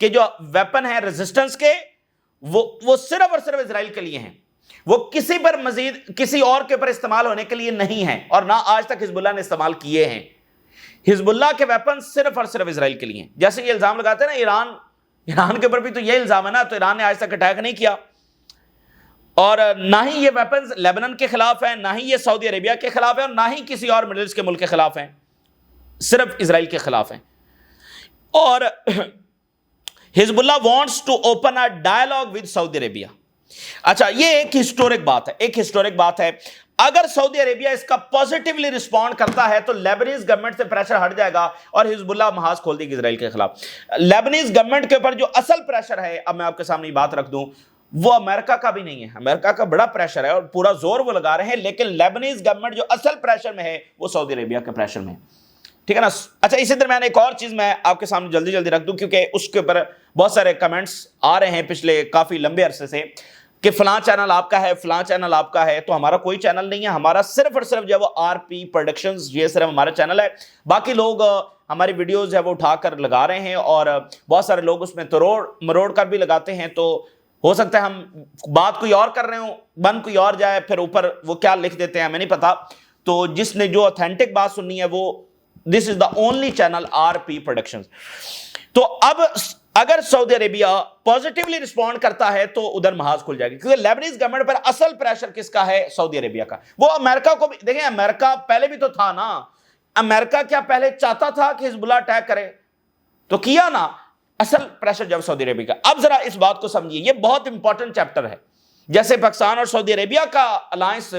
کہ جو ویپن ہے ریزسٹنس کے وہ صرف اور صرف اسرائیل کے لیے ہیں، وہ کسی پر مزید کسی اور کے اوپر استعمال ہونے کے لیے نہیں ہیں، اور نہ آج تک حزب اللہ نے استعمال کیے ہیں۔ حزب اللہ کے ویپن صرف اور صرف اسرائیل کے لیے ہیں۔ جیسے یہ الزام لگاتے ہیں نا ایران کے اوپر بھی تو یہ الزام ہے نا، تو ایران نے آج تک اٹیک نہیں کیا، اور نہ ہی یہ ویپنز لیبنان کے خلاف ہیں، نہ ہی یہ سعودی عربیہ کے خلاف ہیں، اور نہ ہی کسی اور مڈل ایسٹ کے ملک کے خلاف ہیں، صرف اسرائیل کے خلاف ہیں۔ اور Hezbollah wants to open a dialogue with Saudi Arabia. اچھا، یہ ایک ہسٹورک بات ہے، اگر سعودی عربیہ اس کا پازیٹیولی رسپونڈ کرتا ہے تو لیبنیز گورنمنٹ سے پریشر ہٹ جائے گا اور حزب اللہ محاذ کھول دے گی اسرائیل کے خلاف۔ لیبنیز گورنمنٹ کے اوپر جو اصل پریشر ہے، اب میں آپ کے سامنے یہ بات رکھ دوں، وہ امریکہ کا بھی نہیں ہے۔ امریکہ کا بڑا پریشر ہے اور پورا زور وہ لگا رہے ہیں، لیکن لیبنیز گورنمنٹ جو اصل پریشر میں ہے وہ سعودی عربیہ کے پریشر میں ہے، ٹھیک ہے نا۔ اچھا، اسی درمیان ایک اور چیز میں آپ کے سامنے جلدی رکھ دوں، کیونکہ اس کے اوپر بہت سارے کمنٹس آ رہے ہیں پچھلے کافی لمبے عرصے سے کہ فلاں چینل آپ کا ہے، فلاں چینل آپ کا ہے۔ تو ہمارا کوئی چینل نہیں ہے، ہمارا صرف اور صرف جو ہے وہ آر پی پروڈکشنز، یہ صرف ہمارا چینل ہے۔ باقی لوگ ہماری ویڈیوز جو ہے وہ اٹھا کر لگا رہے ہیں، اور بہت سارے لوگ اس میں تروڑ مروڑ کر بھی لگاتے ہیں، تو ہو سکتا ہے ہم بات کوئی اور کر رہے ہوں، بند کوئی اور جائے، پھر اوپر وہ کیا لکھ دیتے ہیں ہمیں نہیں پتا۔ تو جس نے جو اتھینٹک بات سننی ہے، وہ this is the only channel R P productions. تو اب اگر سعودی عربیہ پازیٹیولی رسپونڈ کرتا ہے تو ادھر محاذ کھل جائے گی، کیونکہ لیبنیز گورنمنٹ پر اصل پریشر کس کا ہے؟ سعودی عربیہ کا۔ وہ امریکہ کو بھی دیکھیں، امریکہ پہلے بھی تو تھا نا، امریکہ کیا پہلے چاہتا تھا کہ حزب اللہ اٹیک کرے؟ تو کیا نا، اصل پریشر جب سعودی عربیہ کا۔ اب ذرا اس بات کو سمجھیے، یہ بہت امپورٹنٹ چیپٹر ہے۔ جیسے پاکستان اور سعودی عربیہ کا الائنس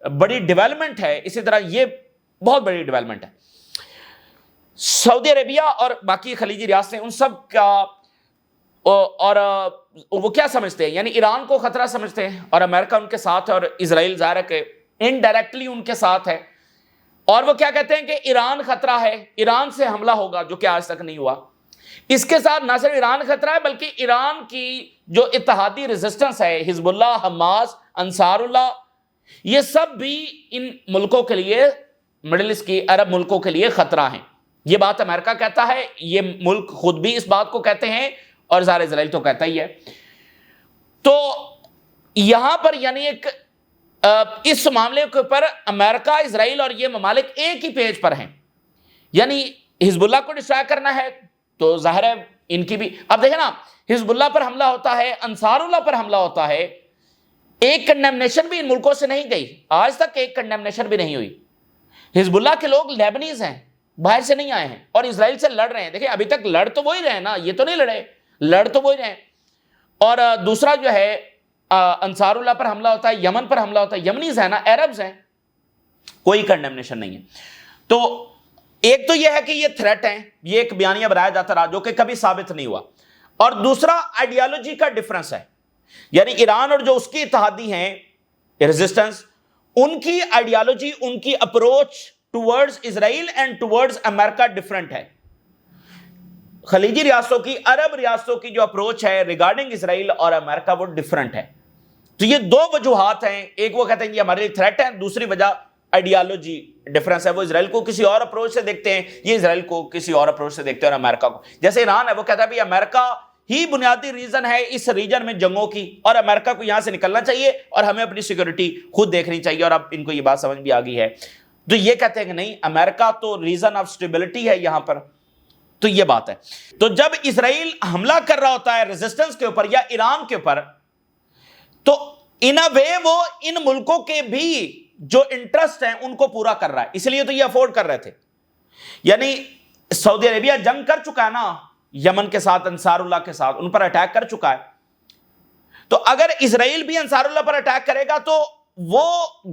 بڑی ڈیولپمنٹ ہے، اسی طرح یہ بہت بڑی ڈیولپمنٹ ہے۔ سعودی عربیہ اور باقی خلیجی ریاستیں، ان سب کا اور وہ کیا سمجھتے ہیں؟ یعنی ایران کو خطرہ سمجھتے ہیں، اور امریکہ ان کے ساتھ ہے، اور اسرائیل ظاہر ہے کہ انڈائریکٹلی ان کے ساتھ ہے، اور وہ کیا کہتے ہیں کہ ایران خطرہ ہے، ایران سے حملہ ہوگا، جو کہ آج تک نہیں ہوا۔ اس کے ساتھ نہ صرف ایران خطرہ ہے، بلکہ ایران کی جو اتحادی ریزسٹنس ہے، حزب اللہ، حماس، انصار اللہ، یہ سب بھی ان ملکوں کے لیے، مڈل ایسٹ کی عرب ملکوں کے لیے خطرہ ہیں۔ یہ بات امریکہ کہتا ہے، یہ ملک خود بھی اس بات کو کہتے ہیں، اور ظاہر اسرائیل تو کہتا ہی ہے۔ تو یہاں پر یعنی ایک اس معاملے کے اوپر امریکہ، اسرائیل اور یہ ممالک ایک ہی پیج پر ہیں۔ یعنی حزب اللہ کو ڈسٹرائے کرنا ہے تو ظاہر ہے ان کی بھی، اب دیکھیں نا، حزب اللہ پر حملہ ہوتا ہے، انصار اللہ پر حملہ ہوتا ہے، ایک کنڈیمنیشن بھی ان ملکوں سے نہیں گئی، آج تک ایک کنڈیمنیشن بھی نہیں ہوئی۔ حزب اللہ کے لوگ لیبنیز ہیں، باہر سے نہیں آئے ہیں، اور اسرائیل سے لڑ رہے ہیں۔ دیکھیں، ابھی تک لڑ تو وہی رہے نا، یہ تو نہیں لڑے، لڑ تو وہی رہے۔ اور دوسرا جو ہے انصار اللہ پر حملہ ہوتا ہے، یمن پر حملہ ہوتا ہے، یمنیز ہیں نا، عربز ہیں، کوئی کنڈیمنیشن نہیں ہے۔ تو ایک تو یہ ہے کہ یہ تھریٹ ہیں، یہ ایک بیانیہ بنایا جاتا رہا جو کہ کبھی ثابت نہیں ہوا، اور دوسرا آئیڈیالوجی کا ڈفرنس ہے، یعنی ایران اور جو اس کی اتحادی ہیں ریزسٹنس، ان کی آئیڈیالوجی، ان کی approach towards Israel and towards America different ہے۔ خلیجی ریاستوں کی، عرب ریاستوں کی جو اپروچ ہے ریگارڈنگ اسرائیل اور امریکہ، وہ ڈفرنٹ ہے۔ تو یہ دو وجوہات ہیں، ایک وہ کہتے ہیں یہ ہمارے لیے تھریٹ ہے، دوسری وجہ آئیڈیالوجی ڈفرنس ہے، وہ اسرائیل کو کسی اور اپروچ سے دیکھتے ہیں، یہ اسرائیل کو کسی اور اپروچ سے دیکھتے ہیں، اور امریکہ کو، جیسے ایران ہے وہ کہتا ہے بھی امریکہ ہی بنیادی ریزن ہے اس ریجن میں جنگوں کی، اور امریکہ کو یہاں سے نکلنا چاہیے اور ہمیں اپنی سیکورٹی خود دیکھنی چاہیے، اور اب ان کو یہ بات سمجھ بھی آ گئی ہے۔ تو یہ کہتے ہیں کہ نہیں، امریکہ تو ریزن آف سٹیبلٹی ہے یہاں پر۔ تو یہ بات ہے۔ تو جب اسرائیل حملہ کر رہا ہوتا ہے ریزسٹنس کے اوپر یا ایران کے اوپر، تو ان اے وے وہ ان ملکوں کے بھی جو انٹرسٹ ہیں ان کو پورا کر رہا ہے، اس لیے تو یہ افورڈ کر رہے تھے۔ یعنی سعودی عربیہ جنگ کر چکا ہے نا یمن کے ساتھ، انصار اللہ کے ساتھ، ان پر اٹیک کر چکا ہے، تو اگر اسرائیل بھی انصار اللہ پر اٹیک کرے گا تو وہ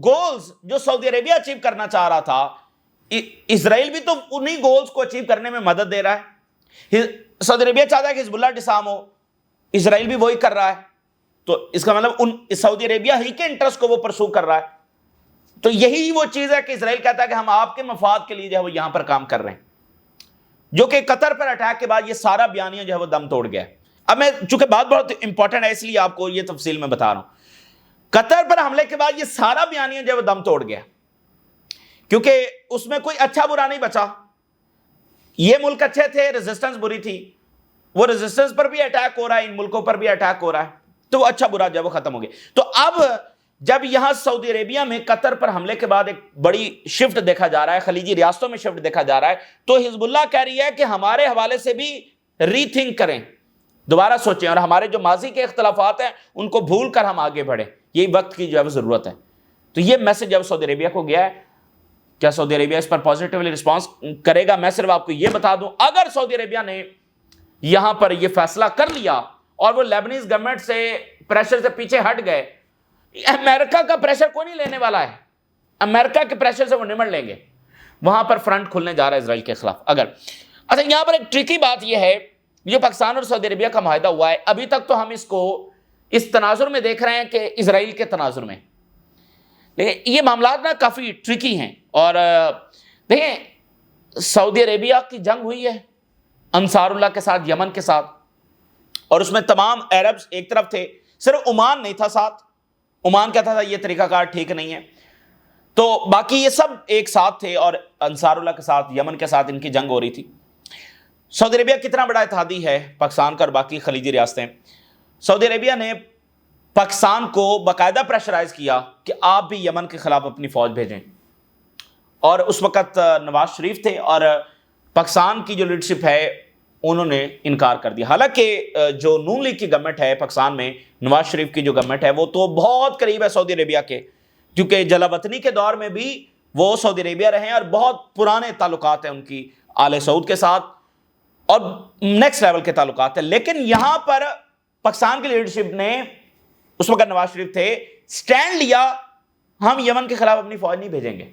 گولز جو سعودی عربیہ اچیو کرنا چاہ رہا تھا، اسرائیل بھی تو انہی گولز کو اچیو کرنے میں مدد دے رہا ہے۔ سعودی عربیہ چاہتا ہے کہ حزب اللہ ڈسارم ہو، اسرائیل بھی وہی کر رہا ہے، تو اس کا مطلب سعودی عربیہ ہی کے انٹرسٹ کو وہ پرسو کر رہا ہے۔ تو یہی وہ چیز ہے کہ اسرائیل کہتا ہے کہ ہم آپ کے مفاد کے لیے جو ہے وہ یہاں پر کام کر رہے ہیں، جو کہ قطر پر اٹیک کے بعد یہ سارا بیانیہ جو ہے وہ دم توڑ گیا ہے۔ اب میں چونکہ بات بہت امپورٹنٹ ہے اس لیے آپ کو یہ تفصیل میں بتا رہا ہوں، قطر پر حملے کے بعد یہ سارا بیانیہ جو ہے وہ دم توڑ گیا، کیونکہ اس میں کوئی اچھا برا نہیں بچا۔ یہ ملک اچھے تھے، ریزسٹنس بری تھی، وہ ریزسٹنس پر بھی اٹیک ہو رہا ہے, ان ملکوں پر بھی اٹیک ہو رہا ہے, تو اچھا برا جو ہے وہ ختم ہو گیا. تو اب جب یہاں سعودی عربیہ میں قطر پر حملے کے بعد ایک بڑی شفٹ دیکھا جا رہا ہے, خلیجی ریاستوں میں شفٹ دیکھا جا رہا ہے, تو حزب اللہ کہہ رہی ہے کہ ہمارے حوالے سے بھی ری تھنک کریں, دوبارہ سوچیں, اور ہمارے جو ماضی کے اختلافات ہیں ان کو بھول کر ہم آگے بڑھیں, یہی وقت کی جو ہے ضرورت ہے. تو یہ میسج اب سعودی عربیہ کو گیا ہے. کیا سعودی عربیہ اس پر پازیٹیولی رسپانس کرے گا؟ میں صرف آپ کو یہ بتا دوں, اگر سعودی عربیہ نے یہاں پر یہ فیصلہ کر لیا اور وہ لیبنیز گورنمنٹ سے پریشر سے پیچھے ہٹ گئے, امریکہ کا پریشر کوئی نہیں لینے والا ہے, امریکہ کے پریشر سے وہ نمٹ لیں گے. وہاں پر فرنٹ کھلنے جا رہا ہے اسرائیل کے خلاف. اچھا, یہاں پر ایک ٹرکی بات یہ ہے, جو پاکستان اور سعودی عربیہ کا معاہدہ ہوا ہے, ابھی تک تو ہم اس کو اس تناظر میں دیکھ رہے ہیں کہ اسرائیل کے تناظر میں, لیکن یہ معاملات نا کافی ٹرکی ہیں. اور دیکھیں, سعودی عربیہ کی جنگ ہوئی ہے انصار اللہ کے ساتھ, یمن کے ساتھ, اور اس میں تمام عربز ایک طرف تھے, صرف عمان نہیں تھا ساتھ. عمان کہتا تھا یہ طریقہ کار ٹھیک نہیں ہے, تو باقی یہ سب ایک ساتھ تھے, اور انصار اللہ کے ساتھ, یمن کے ساتھ ان کی جنگ ہو رہی تھی. سعودی عربیہ کتنا بڑا اتحادی ہے پاکستان کا اور باقی خلیجی ریاستیں. سعودی عربیہ نے پاکستان کو باقاعدہ پریشرائز کیا کہ آپ بھی یمن کے خلاف اپنی فوج بھیجیں, اور اس وقت نواز شریف تھے, اور پاکستان کی جو لیڈرشپ ہے انہوں نے انکار کر دیا. حالانکہ جو نون لیگ کی گورنمنٹ ہے پاکستان میں, نواز شریف کی جو گورنمنٹ ہے, وہ تو بہت قریب ہے سعودی عربیہ کے, کیونکہ جلا وطنی کے دور میں بھی وہ سعودی عربیہ رہے ہیں, اور بہت پرانے تعلقات ہیں ان کی آل سعود کے ساتھ, اور نیکسٹ لیول کے تعلقات ہیں. لیکن یہاں پر پاکستان کی لیڈرشپ نے, اس وقت نواز شریف تھے, سٹینڈ لیا, ہم یمن کے خلاف اپنی فوج نہیں بھیجیں گے.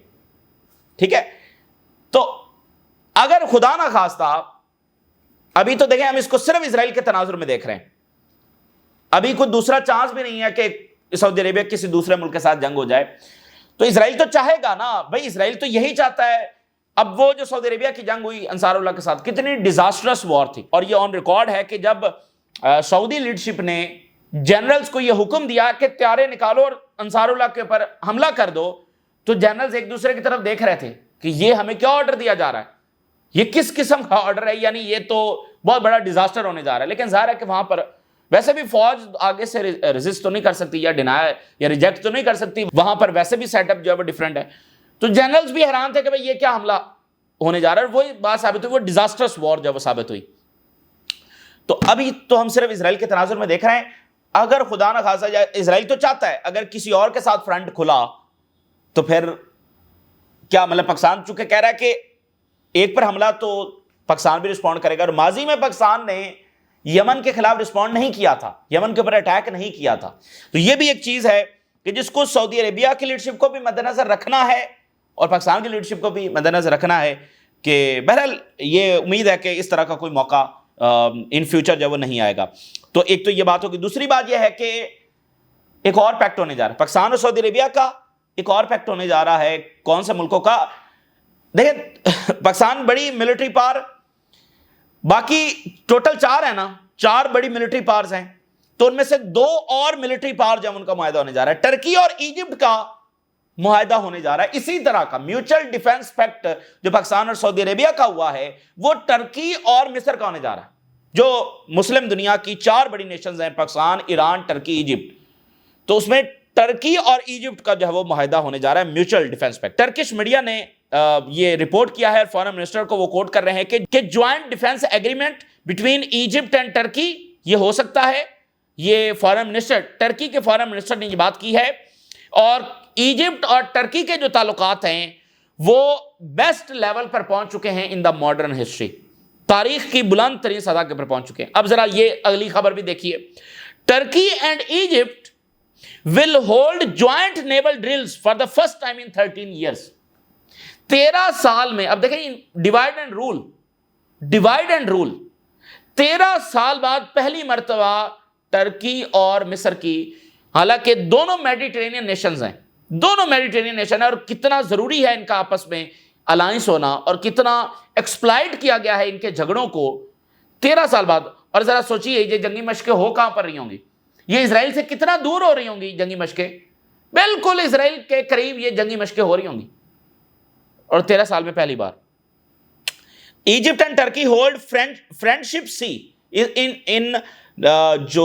ٹھیک ہے, تو اگر خدا نہ خواستہ, ابھی تو دیکھیں ہم اس کو صرف اسرائیل کے تناظر میں دیکھ رہے ہیں, ابھی کوئی دوسرا چانس بھی نہیں ہے کہ سعودی عربیہ کسی دوسرے ملک کے ساتھ جنگ ہو جائے. تو اسرائیل تو چاہے گا نا بھائی, اسرائیل تو یہی چاہتا ہے. اب وہ جو سعودی عربیہ کی جنگ ہوئی انصار اللہ کے ساتھ, کتنی ڈیزاسٹرس وار تھی, اور یہ آن ریکارڈ ہے کہ جب سعودی لیڈرشپ نے جنرلز کو یہ حکم دیا کہ تیارے نکالو اور انصار اللہ کے اوپر حملہ کر دو, تو جنرلز ایک دوسرے کی طرف دیکھ رہے تھے کہ یہ ہمیں کیا آرڈر دیا جا رہا ہے, یہ کس قسم کا آرڈر ہے, یعنی یہ تو بہت بڑا ڈیزاسٹر ہونے جا رہا ہے. لیکن ظاہر ہے کہ وہاں پر ویسے بھی فوج آگے سے ریزسٹ تو نہیں کر سکتی, یا ڈینائی یا ریجیکٹ تو نہیں کر سکتی, وہاں پر ویسے بھی سیٹ اپ جو ہے وہ ڈیفرنٹ ہے. تو جنرلز بھی حیران تھے کہ بھئی یہ کیا حملہ ہونے جا رہا ہے, وہی بات ثابت ہوئی, وہ ڈیزاسٹرس وار جو ہے وہ ثابت ہوئی. تو ابھی تو ہم صرف اسرائیل کے تناظر میں دیکھ رہے ہیں. اگر خدا نہ خواستہ, اسرائیل تو چاہتا ہے اگر کسی اور کے ساتھ فرنٹ کھلا تو پھر کیا, مطلب پاکستان چونکہ کہہ رہا ہے کہ ایک پر حملہ تو پاکستان بھی رسپونڈ کرے گا, اور ماضی میں پاکستان نے یمن کے خلاف رسپونڈ نہیں کیا تھا, یمن کے اوپر اٹیک نہیں کیا تھا. تو یہ بھی ایک چیز ہے کہ جس کو سعودی عربیہ کی لیڈرشپ کو بھی مد نظر رکھنا ہے, اور پاکستان کی لیڈرشپ کو بھی مد نظر رکھنا ہے کہ بہرحال یہ امید ہے کہ اس طرح کا کوئی موقع ان فیوچر جو وہ نہیں آئے گا. تو ایک تو یہ بات ہوگی. دوسری بات یہ ہے کہ ایک اور پیکٹ ہونے جا رہا ہے پاکستان اور سعودی عربیہ کا, ایک اور پیکٹ ہونے جا رہا ہے. کون سے ملکوں کا؟ دیکھیں پاکستان بڑی ملٹری پاور, باقی ٹوٹل 4 ہے نا, 4 بڑی ملٹری پاورز ہیں, تو ان میں سے 2 اور ملٹری پاور جو ان کا معاہدہ ہونے جا رہا ہے. ٹرکی اور ایجپٹ کا معاہدہ ہونے جا رہا ہے. اسی طرح کا میوچل ڈیفنس پیکٹ جو پاکستان اور سعودی عربیہ کا ہوا ہے, وہ ٹرکی اور مصر کا ہونے جا رہا ہے. جو مسلم دنیا کی 4 بڑی نیشنز ہیں, پاکستان, ایران, ٹرکی, ایجپٹ, تو اس میں ٹرکی اور ایجپٹ کا جو ہے وہ معاہدہ ہونے جا رہا ہے mutual defence packet. Turkish media نے یہ رپورٹ کیا ہے, فارن منسٹر کو وہ کوٹ کر رہے ہیں کہ joint defence agreement between Egypt and Turkey یہ ہو سکتا ہے. یہ فارن منسٹر, ٹرکی کے فارن منسٹر نے یہ بات کی ہے. اور ایجپٹ اور ٹرکی کے جو تعلقات ہیں وہ بیسٹ لیول پر پہنچ چکے ہیں ان دا ماڈرن ہسٹری, تاریخ کی بلند ترین سطح کے پر پہنچ چکے ہیں. اب ذرا یہ اگلی خبر بھی دیکھیے. Turkey and Egypt will hold joint naval drills for the first time in 13 years. 13 سال میں, اب دیکھیں ڈیوائڈ اینڈ رول, 13 سال بعد پہلی مرتبہ ٹرکی اور مصر کی, حالانکہ دونوں میڈیٹرینین نیشنز ہیں, دونوں میڈیٹرینین نیشن ہیں, اور کتنا ضروری ہے ان کا آپس میں الائنس ہونا, اور کتنا ایکسپلائٹ کیا گیا ہے ان کے جھگڑوں کو 13 سال بعد. اور ذرا سوچیے یہ جنگی مشقیں ہو کہاں پر رہی ہوں گی, یہ اسرائیل سے کتنا دور ہو رہی ہوں گی جنگی مشقیں, بالکل اسرائیل کے قریب یہ جنگی مشقیں ہو رہی ہوں گی, اور 13 سال میں پہلی بار. Egypt and Turkey hold friendship sea in جو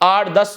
8, 10,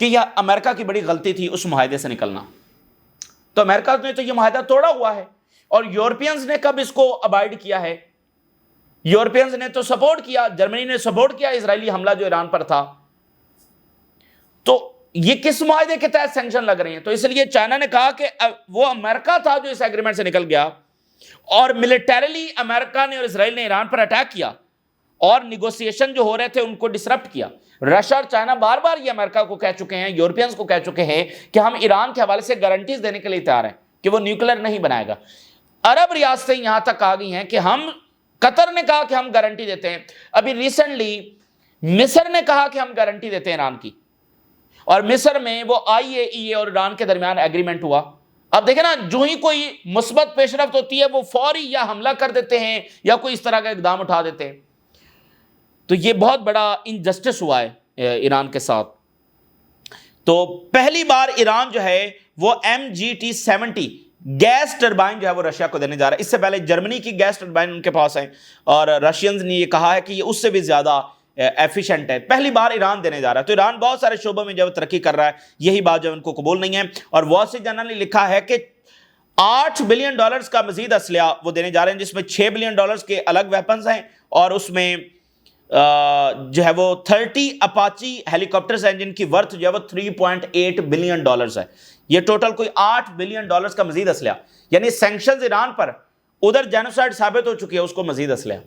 کہ یہ امریکہ کی بڑی غلطی تھی اس معاہدے سے نکلنا. تو امریکہ نے تو یہ معاہدہ توڑا ہوا ہے, اور یورپینز نے کب اس کو ابائڈ کیا ہے؟ یورپینز نے تو سپورٹ کیا, جرمنی نے سپورٹ کیا اسرائیلی حملہ جو ایران پر تھا. تو یہ کس معاہدے کے تحت سینکشن لگ رہے ہیں؟ تو اس لیے چائنا نے کہا کہ وہ امریکہ تھا جو اس ایگریمنٹ سے نکل گیا, اور ملیٹریلی امریکہ نے اور اسرائیل نے ایران پر اٹیک کیا, اور نیگوسیشن جو ہو رہے تھے ان کو ڈسرپٹ کیا. رشیا اور چائنا بار بار یہ امریکہ کو کہہ چکے ہیں, یورپینز کو کہہ چکے ہیں کہ ہم ایران کے حوالے سے گارنٹیز دینے کے لیے تیار ہیں کہ وہ نیوکلیر نہیں بنائے گا. عرب ریاستیں یہاں تک آ گئی ہیں کہ قطر نے کہا کہ ہم گارنٹی دیتے ہیں. ابھی ریسنٹلی مصر نے کہا کہ ہم گارنٹی دیتے ہیں ایران کی, اور مصر میں وہ IAEA اور ایران کے درمیان ایگریمنٹ ہوا. اب دیکھیں نا, جو ہی کوئی مثبت پیش رفت ہوتی ہے وہ فوری یا حملہ کر دیتے ہیں یا کوئی اس طرح کا اقدام اٹھا دیتے ہیں. تو یہ بہت بڑا انجسٹس ہوا ہے ایران کے ساتھ. تو پہلی بار ایران جو ہے وہ MGT-70 گیس ٹربائن جو ہے وہ رشیا کو دینے جا رہا ہے. اس سے پہلے جرمنی کی گیس ٹربائن ان کے پاس ہیں, اور رشینز نے یہ کہا ہے کہ یہ اس سے بھی زیادہ ایفیشنٹ ہے. پہلی بار ایران دینے جا رہا ہے. تو ایران بہت سارے شعبوں میں جو ترقی کر رہا ہے, یہی بات جو ان کو قبول نہیں ہے. اور وال اسٹریٹ جرنل نے لکھا ہے کہ $8 بلین کا مزید اسلحہ وہ دینے جا رہے ہیں, جس میں $6 بلین کے الگ ویپنز ہیں, اور اس میں جو ہے وہ 30 اپاچی ہیلی کاپٹرز ہیں جن کی ورتھ جو ہے وہ $3.8 بلین ہے. یہ ٹوٹل کوئی $8 بلین کا مزید اسلحہ, یعنی سینکشنز ایران پر, ادھر جینوسائیڈ ثابت ہو چکی ہے, اس کو مزید اسلحہ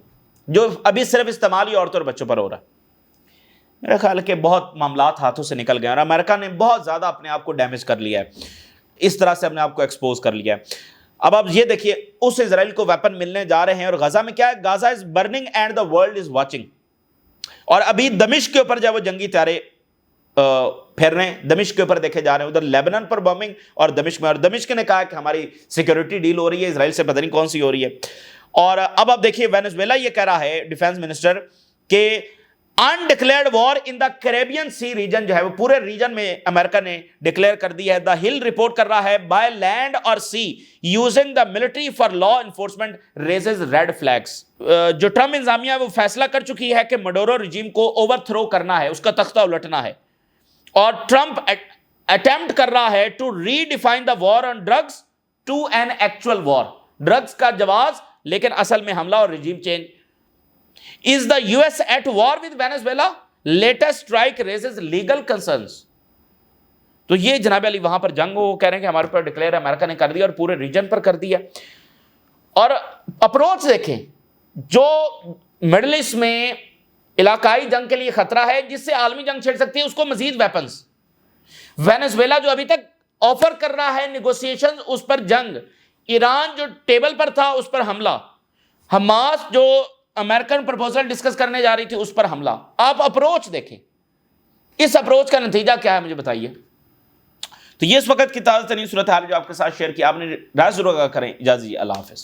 جو ابھی صرف استعمالی عورتوں اور بچوں پر ہو رہا ہے. میرا خیال ہے کہ بہت معاملات ہاتھوں سے نکل گئے, اور امریکہ نے بہت زیادہ اپنے آپ کو ڈیمیج کر لیا ہے, اس طرح سے اپنے آپ کو ایکسپوز کر لیا ہے. اب آپ یہ دیکھیے, اس اسرائیل کو ویپن ملنے جا رہے ہیں, اور غزہ میں کیا ہے, Gaza is burning and the world is watching. اور ابھی دمشق کے اوپر جو ہے وہ جنگی طیارے پھر رہے ہیں, دمشق کے اوپر دیکھے جا رہے ہیں, ادھر لیبنان پر بمبنگ اور دمشق میں. اور دمشق نے کہا کہ ہماری سیکیورٹی ڈیل ہو رہی ہے اسرائیل سے, پتہ نہیں کون سی ہو رہی ہے. اور اب آپ دیکھیے وینزویلا یہ کہہ رہا ہے ڈیفینس منسٹر کہ انڈکلیئرڈ وار ان دا کیریبین سی ریجن جو ہے وہ پورے ریجن میں امریکہ نے ڈکلیئر کر دی ہے. دا ہل رپورٹ کر رہا ہے بائی لینڈ اور see using the military for law enforcement raises red flags. جو ٹرمپ انتظامیہ وہ فیصلہ کر چکی ہے کہ مڈورو رجیم کو اوور تھرو کرنا ہے, اس کا تختہ الٹنا ہے, اور ٹرمپ اٹیمپٹ کر رہا ہے to redefine the war on drugs to an actual war. Drugs کا جواز لیکن اصل میں حملہ اور regime change. Is the US at war with Venezuela? Latest strike raises legal concerns. تو یہ جناب علی وہاں پر جنگ وہ کہہ رہے ہیں کہ ہمارے پر ڈکلیئر امریکہ نے کر دیا, اور پورے ریجن پر کر دیا. اور اپروچ دیکھیں, جو مڈل ایسٹ میں علاقائی جنگ کے لیے خطرہ ہے جس سے عالمی جنگ چھڑ سکتی ہے, اس کو مزید ویپنز. وینزویلا جو ابھی تک آفر کر رہا ہے نیگوسیشن, اس پر جنگ. ایران جو ٹیبل پر تھا اس پر حملہ. حماس جو امریکن پرپوزل ڈسکس کرنے جا رہی تھی اس پر حملہ. آپ اپروچ دیکھیں, اس اپروچ کا نتیجہ کیا ہے مجھے بتائیے. تو یہ اس وقت کی تازہ ترین صورتحال جو آپ کے ساتھ شیئر کی, آپ نے رائے ضرور کریں. اجازت دیجیے, اللہ حافظ.